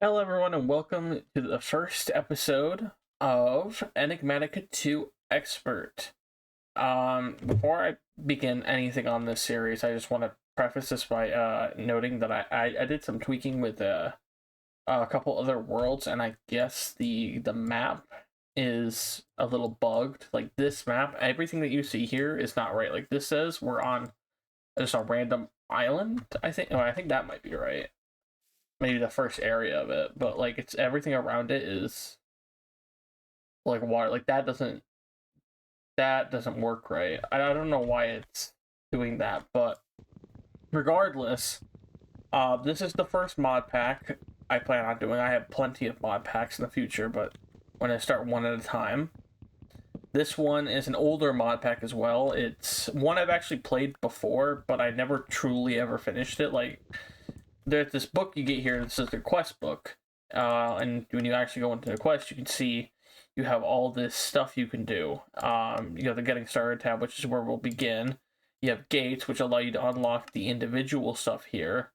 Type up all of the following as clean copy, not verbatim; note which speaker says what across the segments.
Speaker 1: Hello, everyone, and welcome to the first episode of Enigmatica 2 Expert. Before I begin anything on this series, I just want to preface this by noting that I did some tweaking with a couple other worlds, and I guess the map is a little bugged. Like this map, everything that you see here is not right. Like this says we're on just a random island. I think. Oh, I think that might be right, maybe the first area of it, but like it's everything around it is like water. Like that doesn't work right. I don't know why it's doing that, but regardless, this is the first mod pack I plan on doing. I have plenty of mod packs in the future, but when I start one at a time. This one is an older mod pack as well. It's one I've actually played before, but I never truly ever finished it. Like there's this book you get here. This is the quest book, and when you actually go into the quest, you can see you have all this stuff you can do. You have the getting started tab, which is where we'll begin. You have gates, which allow you to unlock the individual stuff here.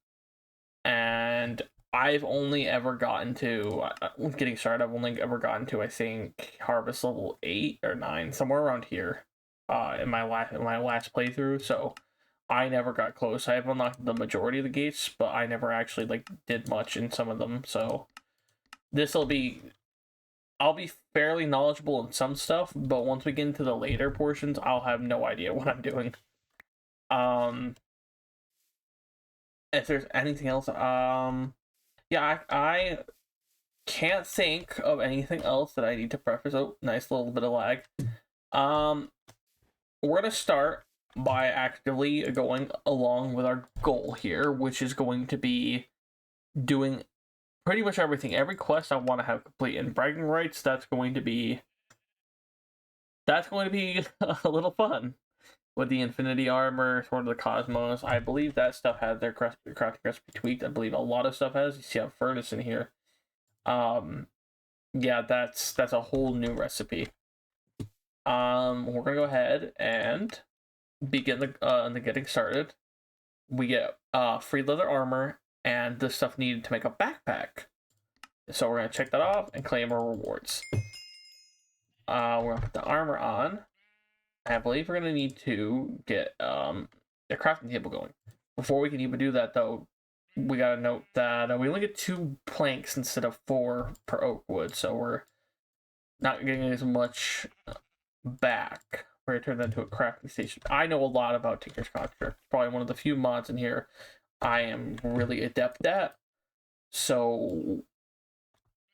Speaker 1: And I've only ever gotten to getting started. I've only ever gotten to, I think, harvest level 8 or 9, somewhere around here. In my last playthrough, so I never got close. I have unlocked the majority of the gates, but I never actually like did much in some of them. So I'll be fairly knowledgeable in some stuff, but once we get into the later portions, I'll have no idea what I'm doing. Um, if there's anything else, yeah, I can't think of anything else that I need to preface. Oh, nice little bit of lag. Um, we're gonna start by actively going along with our goal here, which is going to be doing pretty much everything. Every quest I want to have complete. And bragging rights, that's going to be a little fun. With the Infinity Armor, Sword of the Cosmos, I believe that stuff has their crafting recipe tweaked. I believe a lot of stuff has. You see a furnace in here. Yeah, that's a whole new recipe. We're gonna go ahead and begin the getting started. We get free leather armor and the stuff needed to make a backpack. So we're gonna check that off and claim our rewards. We're gonna put the armor on. I believe we're gonna need to get a crafting table going. Before we can even do that, though, we gotta note that we only get 2 planks instead of 4 per oak wood, so we're not getting as much back. We're gonna turn that into a crafting station. I know a lot about Tinker's Construct. Probably one of the few mods in here I am really adept at. So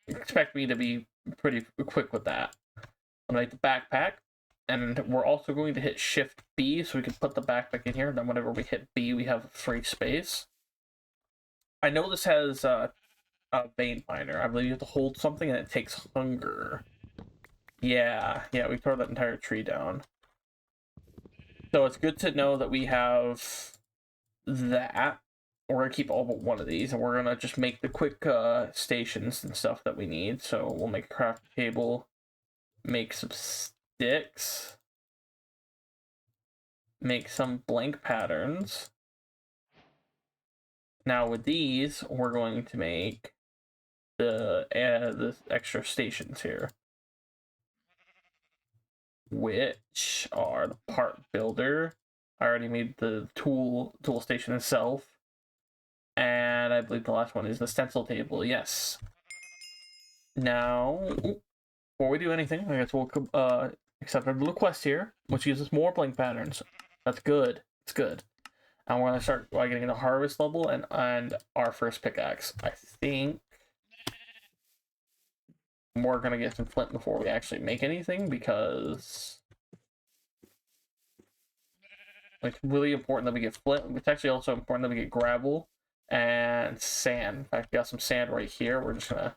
Speaker 1: expect me to be pretty quick with that. I'm gonna make the backpack, and we're also going to hit Shift B so we can put the backpack in here. And then whenever we hit B, we have free space. I know this has a vein miner. I believe you have to hold something and it takes hunger. Yeah, we throw that entire tree down. So it's good to know that we have that. We're gonna keep all but one of these, and we're gonna just make the quick stations and stuff that we need. So we'll make a craft table, make some sticks, make some blank patterns. Now with these, we're going to make the extra stations here, which are the part builder. I already made the tool station itself. And I believe the last one is the stencil table. Yes. Now, before we do anything, I guess we'll accept our little quest here, which uses more blank patterns. That's good. It's good. And we're gonna start by getting the harvest level and our first pickaxe. I think we're gonna get some flint before we actually make anything, because it's really important that we get flint. It's actually also important that we get gravel and sand. In fact, we got some sand right here. We're just gonna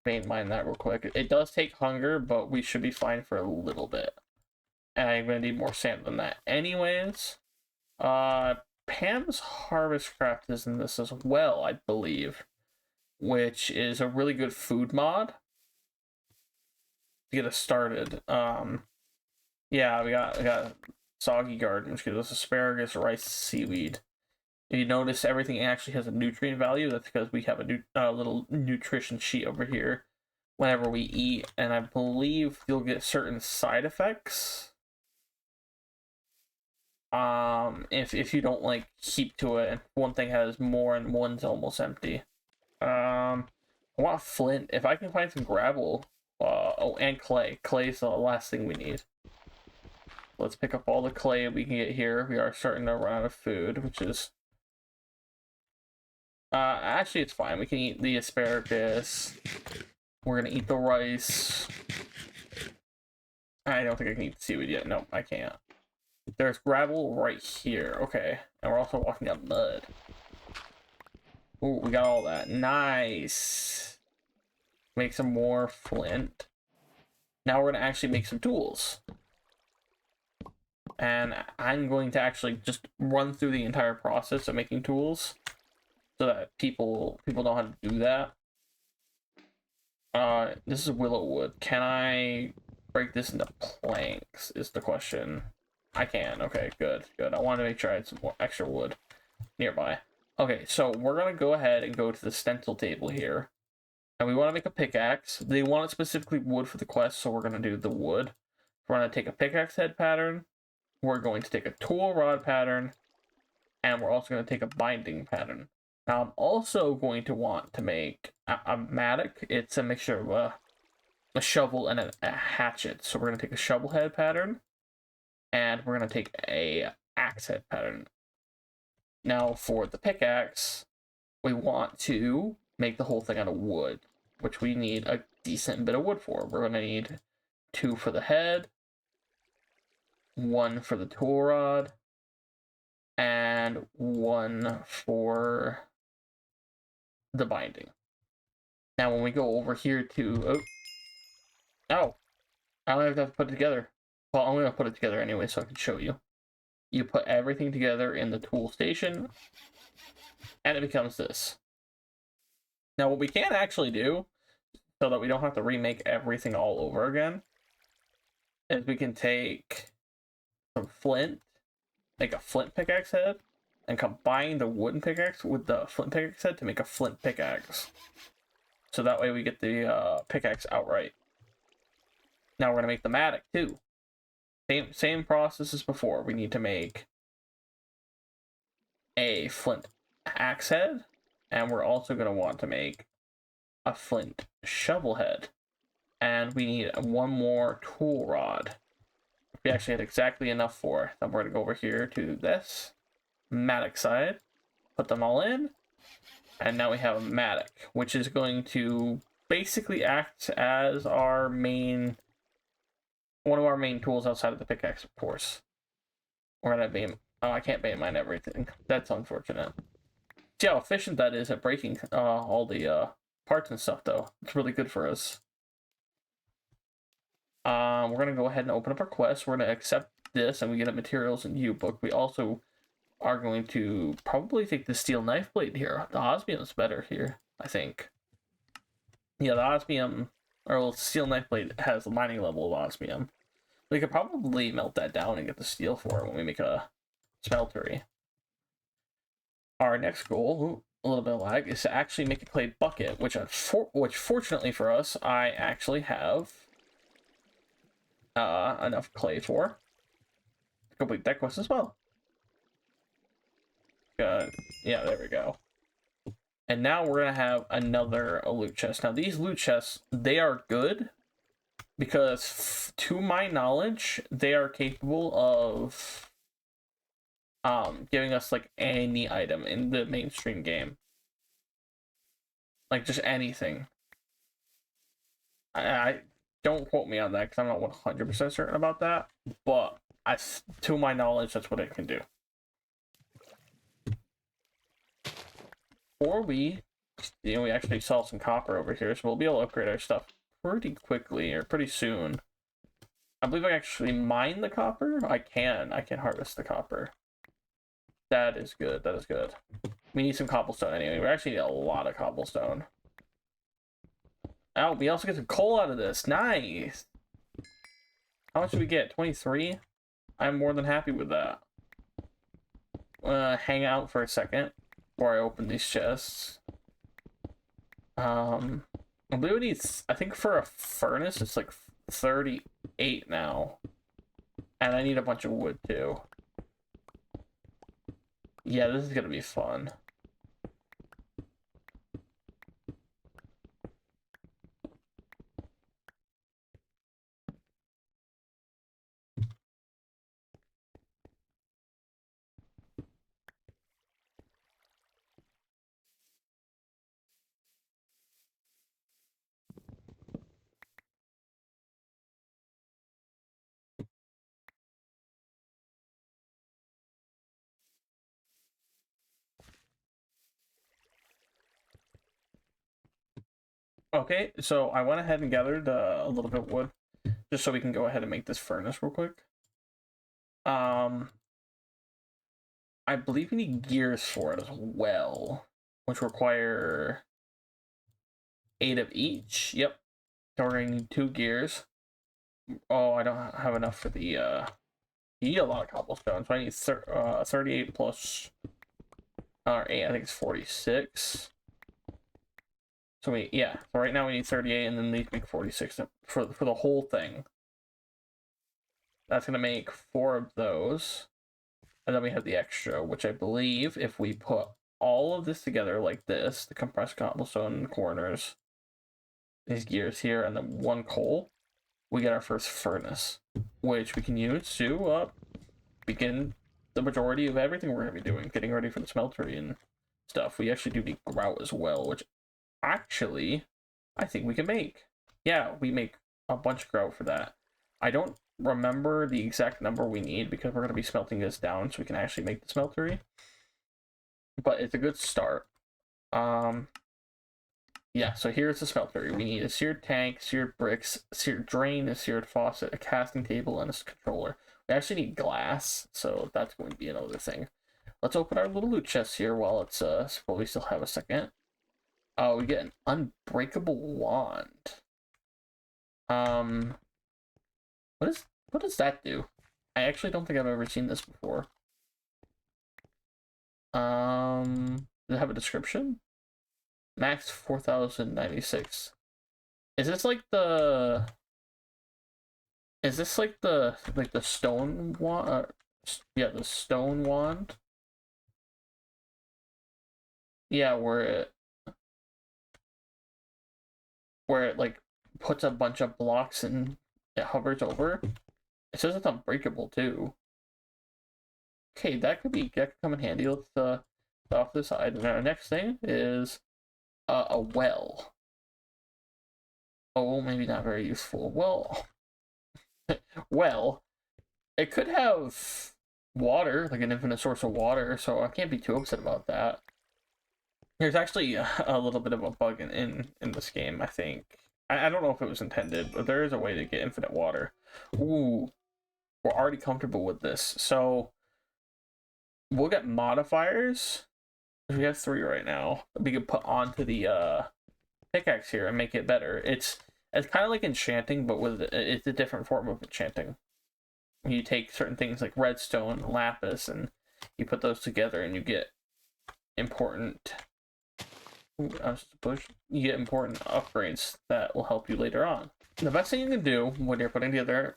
Speaker 1: vein mine that real quick. It does take hunger, but we should be fine for a little bit. And I'm gonna need more sand than that anyways. Pam's Harvest Craft is in this as well, I believe, which is a really good food mod to get us started. Yeah, we got Soggy Garden, which gives us asparagus, rice, seaweed. If you notice, everything actually has a nutrient value. That's because we have a little nutrition sheet over here whenever we eat, and I believe you'll get certain side effects if you don't like keep to it, and one thing has more and one's almost empty. I want flint. If I can find some gravel, oh, and clay. Clay's the last thing we need. Let's pick up all the clay we can get here. We are starting to run out of food, which is actually it's fine. We can eat the asparagus. We're gonna eat the rice. I don't think I can eat the seaweed yet. No, I can't. There's gravel right here. Okay. And we're also walking down mud. Ooh, we got all that. Nice. Make some more flint. Now we're going to actually make some tools. And I'm going to actually just run through the entire process of making tools so that people know how to do that. This is willow wood. Can I break this into planks is the question. I can. Okay, good. I wanted to make sure I had some more extra wood nearby. Okay, so we're going to go ahead and go to the stencil table here. And we want to make a pickaxe. They want it specifically wood for the quest, so we're going to do the wood. We're going to take a pickaxe head pattern. We're going to take a tool rod pattern. And we're also going to take a binding pattern. Now, I'm also going to want to make a mattock. It's a mixture of a shovel and a hatchet. So we're going to take a shovel head pattern. And we're going to take a axe head pattern. Now, for the pickaxe, we want to make the whole thing out of wood, which we need a decent bit of wood for. We're going to need 2 for the head, 1 for the tool rod, and 1 for the binding. Now, when we go over here to... Oh, I don't have to put it together. Well, I'm going to put it together anyway so I can show you. You put everything together in the tool station, and it becomes this. Now, what we can actually do, so that we don't have to remake everything all over again, is we can take some flint, make a flint pickaxe head, and combine the wooden pickaxe with the flint pickaxe head to make a flint pickaxe. So that way we get the pickaxe outright. Now we're going to make the mattock too. Same process as before. We need to make a flint axe head, and we're also going to want to make a flint shovel head. And we need 1 more tool rod. We actually had exactly enough for. Then we're going to go over here to this mattock side, put them all in, and now we have a mattock, which is going to basically act as our main... one of our main tools outside of the pickaxe, of course. We're gonna beam. Oh, I can't beam mine everything. That's unfortunate. See how efficient that is at breaking all the parts and stuff, though. It's really good for us. We're gonna go ahead and open up our quest. We're gonna accept this, and we get a materials and U book. We also are going to probably take the steel knife blade here. The osmium's better here, I think. Yeah, the osmium. Or steel knife blade has a mining level of osmium. We could probably melt that down and get the steel for it when we make a smeltery. Our next goal, a little bit of lag, is to actually make a clay bucket, which fortunately for us, I actually have enough clay for to complete that quest as well. Yeah, there we go. And now we're going to have another loot chest. Now, these loot chests, they are good because, to my knowledge, they are capable of giving us, like, any item in the mainstream game. Like, just anything. I don't quote me on that because I'm not 100% certain about that, but to my knowledge, that's what it can do. Or we actually saw some copper over here, so we'll be able to upgrade our stuff pretty quickly, or pretty soon. I believe I actually mine the copper. I can harvest the copper. That is good. We need some cobblestone anyway. We actually need a lot of cobblestone. Oh, we also get some coal out of this. Nice. How much did we get? 23? I'm more than happy with that. hang out for a second before I open these chests. I believe it needs, I think for a furnace, it's like 38 now. And I need a bunch of wood too. Yeah, this is gonna be fun. Okay, so I went ahead and gathered a little bit of wood, just so we can go ahead and make this furnace real quick. I believe we need gears for it as well, which require 8 of each. Yep, so we're gonna need 2 gears. Oh, I don't have enough for the, you need a lot of cobblestone, so I need 38 plus, 8, I think it's 46. So so right now we need 38, and then these make 46 for the whole thing. That's gonna make 4 of those. And then we have the extra, which I believe if we put all of this together like this, the compressed cobblestone in the corners, these gears here, and then 1 coal, we get our first furnace, which we can use to begin the majority of everything we're going to be doing, getting ready for the smeltery and stuff. We actually do need grout as well, which actually I think we can make. Yeah, we make a bunch of grout for that. I don't remember the exact number we need because we're going to be smelting this down so we can actually make the smeltery, but it's a good start. Yeah, so here's the smeltery. We need a seared tank, seared bricks, seared drain, a seared faucet, a casting table, and a controller. We actually need glass, so that's going to be another thing. Let's open our little loot chest here while it's while we still have a second. We get an unbreakable wand. What does that do? I actually don't think I've ever seen this before. Does it have a description? Max 4096. Is this like the... Is this like the stone wand? Yeah, the stone wand. Yeah, where it like puts a bunch of blocks and it hovers over. It says it's unbreakable too. Okay, that could come in handy. Let's off to the side. And our next thing is a well. Oh, maybe not very useful. Well, well, it could have water, like an infinite source of water, so I can't be too upset about that. There's actually a little bit of a bug in this game, I think. I don't know if it was intended, but there is a way to get infinite water. Ooh, we're already comfortable with this. So we'll get modifiers. We have 3 right now. We can put onto the pickaxe here and make it better. It's kind of like enchanting, but it's a different form of enchanting. You take certain things like redstone, lapis, and you put those together, and you get important. You get important upgrades that will help you later on. The best thing you can do when you're putting together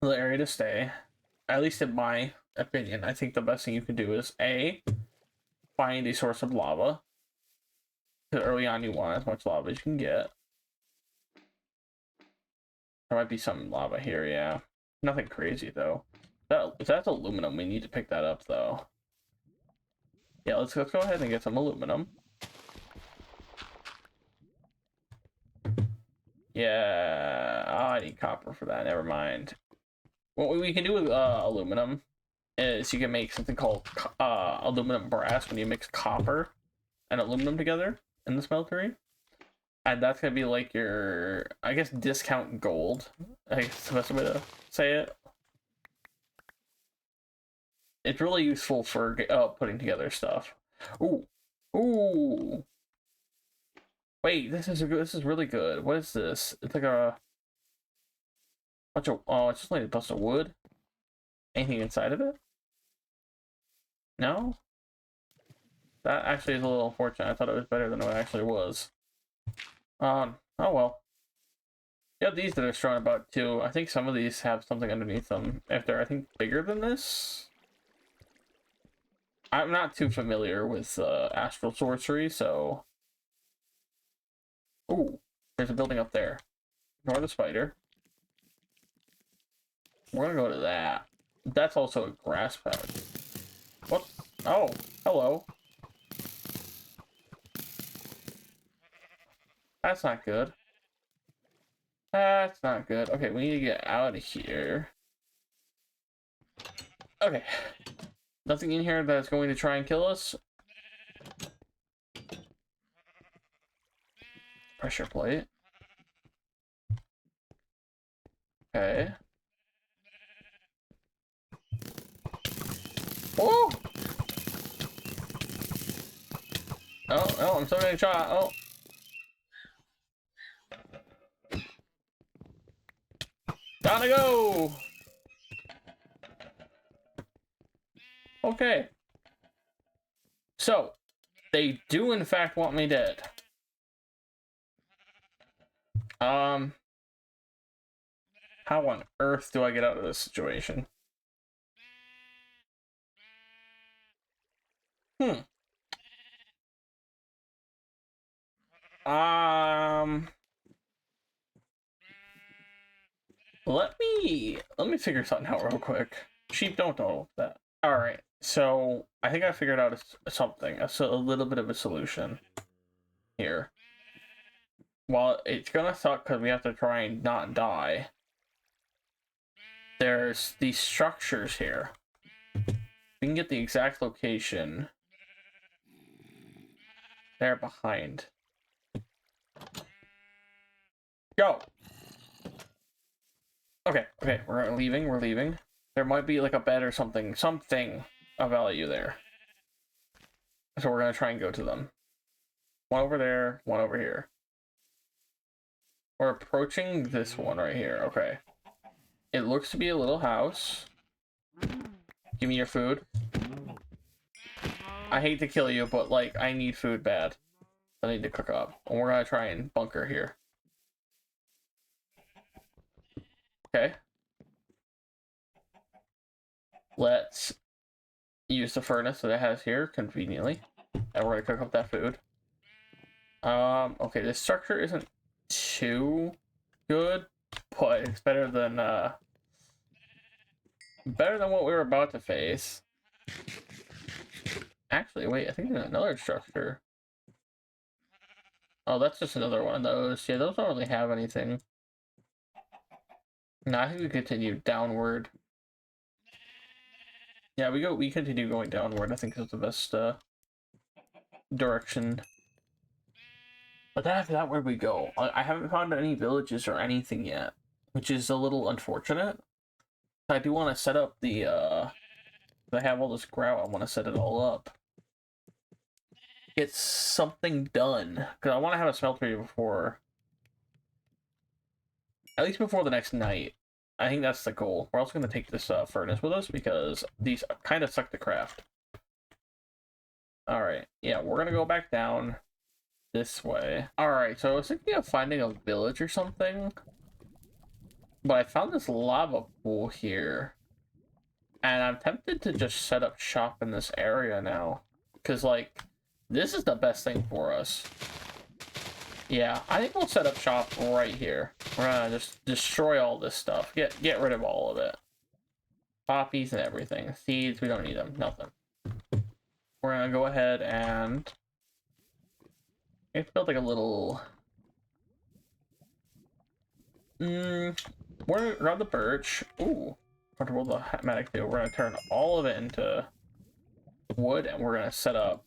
Speaker 1: the area to stay, at least in my opinion, I think the best thing you can do is find a source of lava. Because early on you want as much lava as you can get. There might be some lava here, yeah. Nothing crazy though. If that's aluminum, we need to pick that up though. Yeah, let's go ahead and get some aluminum. Yeah, I need copper for that. Never mind. What we can do with aluminum is you can make something called aluminum brass when you mix copper and aluminum together in the smeltery. And that's going to be like your, I guess, discount gold. I guess the best way to say it. It's really useful for putting together stuff. Ooh. Ooh. Wait, this is really good. What is this? It's like a bunch of, oh, it's just like a bunch of wood. Anything inside of it? No? That actually is a little unfortunate. I thought it was better than it actually was. Oh well. Yeah, these that are strung about too. I think some of these have something underneath them. If they're, I think, bigger than this. I'm not too familiar with astral sorcery, so... Ooh, there's a building up there. Ignore the spider. We're gonna go to that. That's also a grass patch. What? Oh, hello. That's not good. That's not good. Okay, we need to get out of here. Okay. Nothing in here that's going to try and kill us. Pressure plate. Okay. Oh! Oh, I'm still getting shot. Oh. Gotta go! Okay. So, they do in fact want me dead. How on earth do I get out of this situation? Hmm. Let me figure something out real quick. Sheep don't know that. All right. So I think I figured out something, a little bit of a solution here. While it's gonna suck because we have to try and not die, there's these structures here. We can get the exact location. They're behind. Go! Okay, we're leaving. There might be like a bed or something of value there. So we're gonna try and go to them. One over there, one over here. We're approaching this one right here, okay. It looks to be a little house. Give me your food. I hate to kill you, but like, I need food bad. I need to cook up. And we're gonna try and bunker here. Okay. Let's use the furnace that it has here, conveniently. And we're gonna cook up that food. Okay, this structure isn't too good, but it's better than what we were about to face. Actually, wait, I think there's another structure. Oh, that's just another one of those. Yeah, those don't really have anything. No, I think we continue downward. Yeah, we continue going downward. I think that's the best direction. But then after that, where we go? I haven't found any villages or anything yet, which is a little unfortunate. I do want to set up the I have all this grout. I want to set it all up. Get something done, because I want to have a smeltery before, at least before the next night. I think that's the goal. We're also going to take this furnace with us because these kind of suck to craft. Alright, yeah, we're going to go back down this way. Alright, so I was thinking of finding a village or something, but I found this lava pool here, and I'm tempted to just set up shop in this area now, because, like, this is the best thing for us. Yeah, I think we'll set up shop right here. We're gonna just destroy all this stuff. Get rid of all of it. Poppies and everything. Seeds, we don't need them. Nothing. We're gonna go ahead and build like a little... we're gonna grab the birch. Ooh. Comfortable the Enigmatica too. We're gonna turn all of it into wood, and we're gonna set up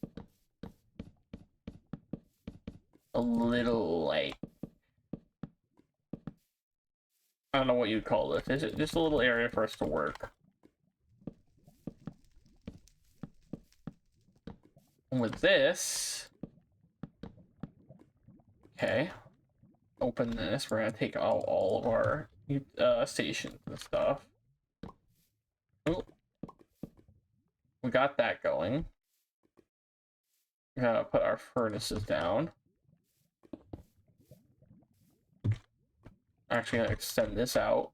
Speaker 1: a little, like, I don't know what you'd call this. Is it just a little area for us to work? And with this, okay, open this. We're gonna take out all of our stations and stuff. Ooh. we got that going. We gotta put our furnaces down. Actually, gonna extend this out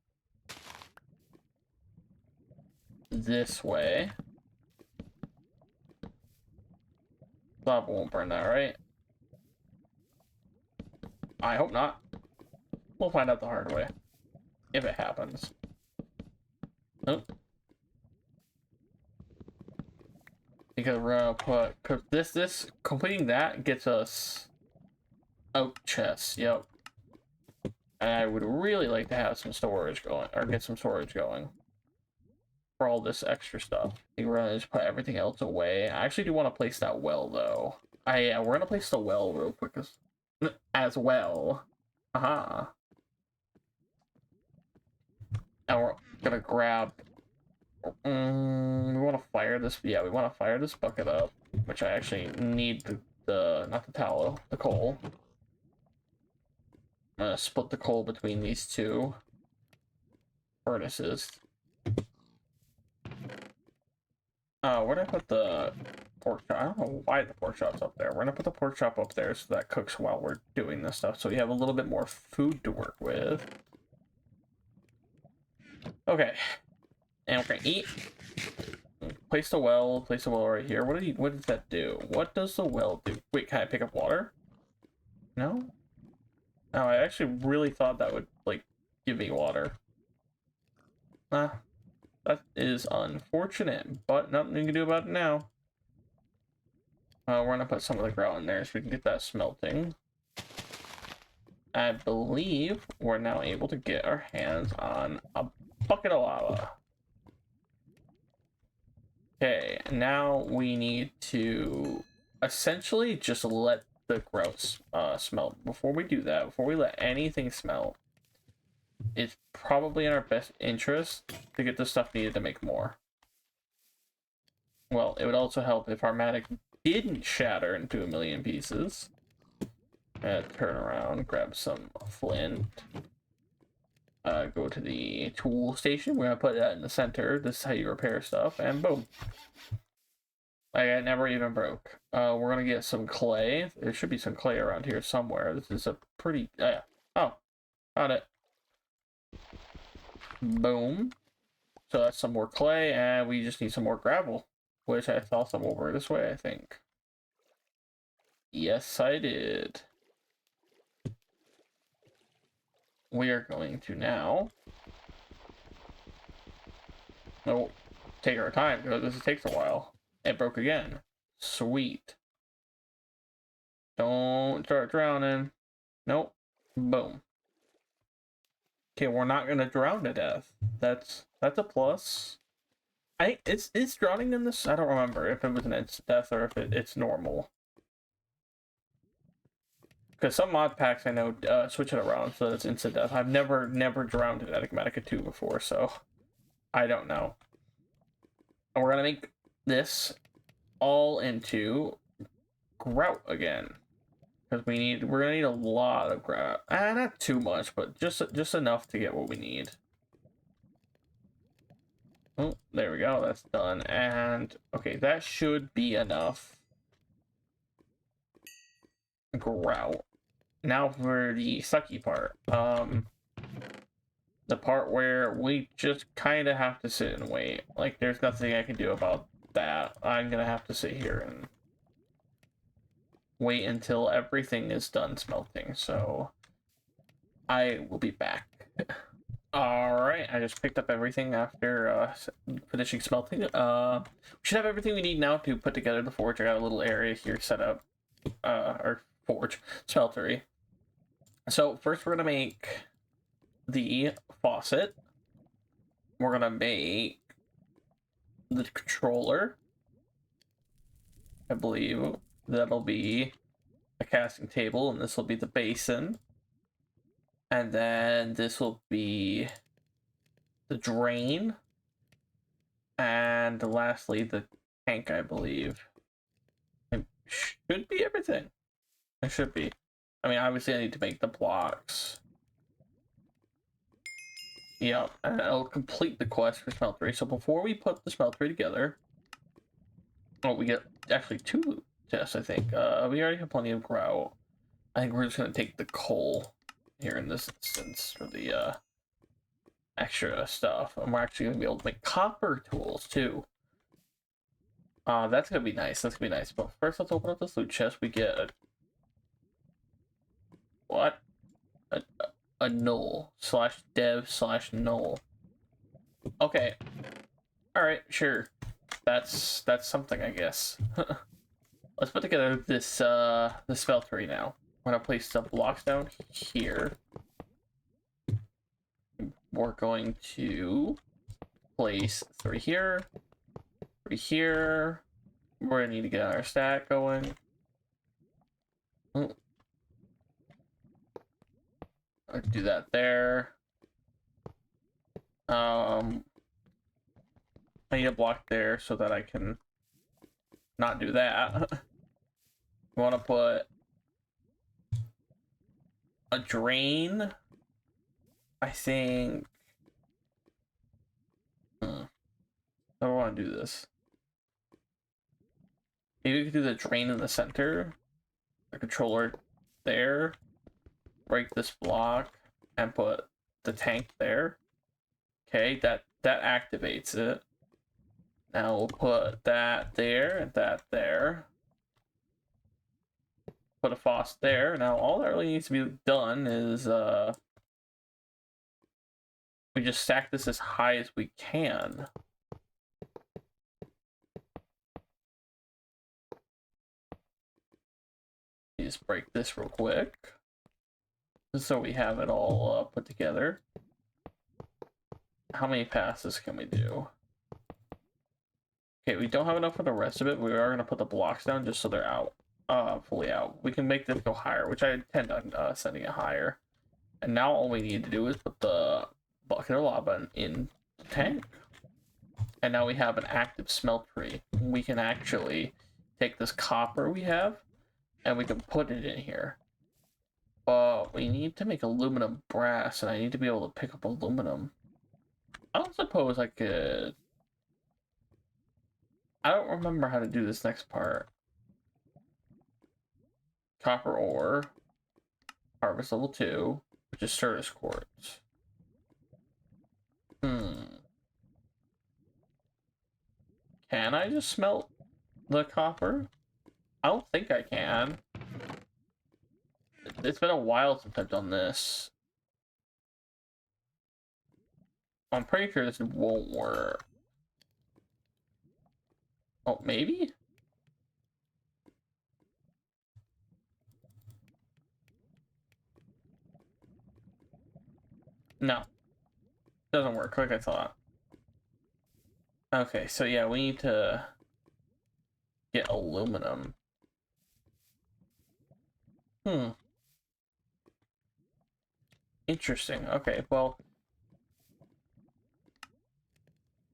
Speaker 1: this way. Lava won't burn that, right? I hope not. We'll find out the hard way. If it happens. Nope. Because we're gonna put... Cause this completing that gets us... oak chests, yep. And I would really like to have some storage going, or get some storage going. For all this extra stuff. I think we're gonna just put everything else away. I actually do want to place that well, though. Yeah, we're gonna place the well real quick as well. Aha. And we're gonna grab... we want to fire this... Yeah, we want to fire this bucket up. Which I actually need not the tallow, the coal. I'm gonna split the coal between these two furnaces. Where did I put the pork chop? I don't know why the pork chop's up there. We're gonna put the pork chop up there so that cooks while we're doing this stuff, so we have a little bit more food to work with. Okay, and we're gonna eat. Place the well right here. What does that do? What does the well do? Wait, can I pick up water? No? No, I actually really thought that would, like, give me water. That is unfortunate, but nothing you can do about it now. We're gonna put some of the grout in there so we can get that smelting. I believe we're now able to get our hands on a bucket of lava. Okay, now we need to essentially just let the grout smelt. Before we do that, before we let anything smelt, it's probably in our best interest to get the stuff needed to make more. Well, it would also help if our matic didn't shatter into a million pieces. Turn around, grab some flint. Go to the tool station. We're gonna put that in the center. This is how you repair stuff, and boom. Like, it never even broke. We're gonna get some clay. There should be some clay around here somewhere. This is a pretty... oh, got it. Boom. So that's some more clay, and we just need some more gravel, which I saw some over this way, I think. Yes, I did. We are going to now... Oh, take our time, because this takes a while. It broke again. Sweet. Don't start drowning. Nope. Boom. Okay, we're not gonna drown to death. That's a plus. I think it's drowning in this. I don't remember if it was an instant death or if it's normal. Because some mod packs I know switch it around so it's instant death. I've never drowned in Enigmatica 2 before, so I don't know. And we're gonna make this all into grout again. Because we're gonna need a lot of grout. Not too much, but just enough to get what we need. Oh, there we go. That's done. And okay, that should be enough grout. Now for the sucky part. The part where we just kind of have to sit and wait. Like, there's nothing I can do about that. I'm gonna have to sit here and wait until everything is done smelting, so I will be back. Alright, I just picked up everything after finishing smelting. We should have everything we need now to put together the forge. I got a little area here set up, or forge, smeltery. So first we're gonna make the faucet. We're gonna make the controller. I believe that'll be a casting table, and this will be the basin. And then this will be the drain. And lastly, the tank, I believe. It should be everything. It should be. I mean, obviously I need to make the blocks. Yeah, and I'll complete the quest for smeltery. So before we put the smeltery together, Oh, we get actually 2 chests, I think. We already have plenty of grout. I think we're just gonna take the coal here in this instance for the extra stuff. And we're actually gonna be able to make copper tools too. That's gonna be nice. That's gonna be nice. But first, let's open up this loot chest. We get what? A null / dev / null. Okay. All right. Sure. That's something, I guess. Let's put together this the smeltery now. I'm gonna place the blocks down here. We're going to place 3 here, 3 here. We're gonna need to get our stack going. I'll do that there. I need a block there so that I can not do that. We want to put a drain. I think. I don't want to do this. Maybe we could do the drain in the center, the controller there, break this block, and put the tank there. Okay, that activates it. Now we'll put that there and that there. Put a faucet there. Now all that really needs to be done is we just stack this as high as we can. Just break this real quick, so we have it all put together. How many passes can we do? Okay, we don't have enough for the rest of it. We are going to put the blocks down just so they're out, fully out. We can make this go higher, which I tend on sending it higher. And now all we need to do is put the bucket of lava in the tank. And now we have an active smeltery. We can actually take this copper we have and we can put it in here. But we need to make aluminum brass, and I need to be able to pick up aluminum. I don't suppose I could... I don't remember how to do this next part. Copper ore. Harvest level 2, which is Certus quartz. Can I just smelt the copper? I don't think I can. It's been a while since I've done this. I'm pretty sure this won't work. Oh, maybe? No. Doesn't work like I thought. Okay, so yeah, we need to get aluminum. Interesting. Okay, well,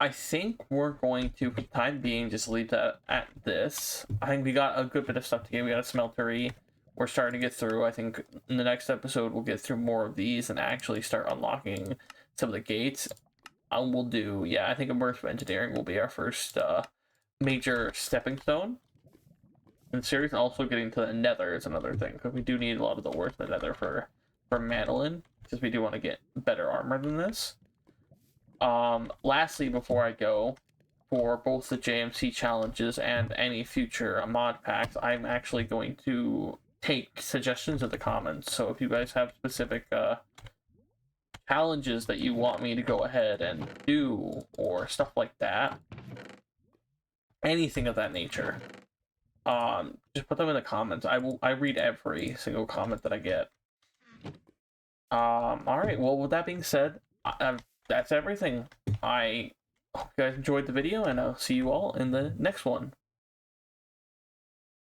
Speaker 1: I think we're going to, for the time being, just leave that at this. I think we got a good bit of stuff to get. We got a smeltery. We're starting to get through. I think in the next episode, we'll get through more of these and actually start unlocking some of the gates. We'll do, yeah, I think immersive engineering will be our first major stepping stone in the series. And also getting to the nether is another thing, because we do need a lot of the ore in the nether for Madeline, because we do want to get better armor than this. Lastly, before I go, for both the JMC challenges and any future mod packs, I'm actually going to take suggestions in the comments. So if you guys have specific challenges that you want me to go ahead and do, or stuff like that, anything of that nature, just put them in the comments. I read every single comment that I get. All right, well, with that being said, that's everything. I hope you guys enjoyed the video, and I'll see you all in the next one.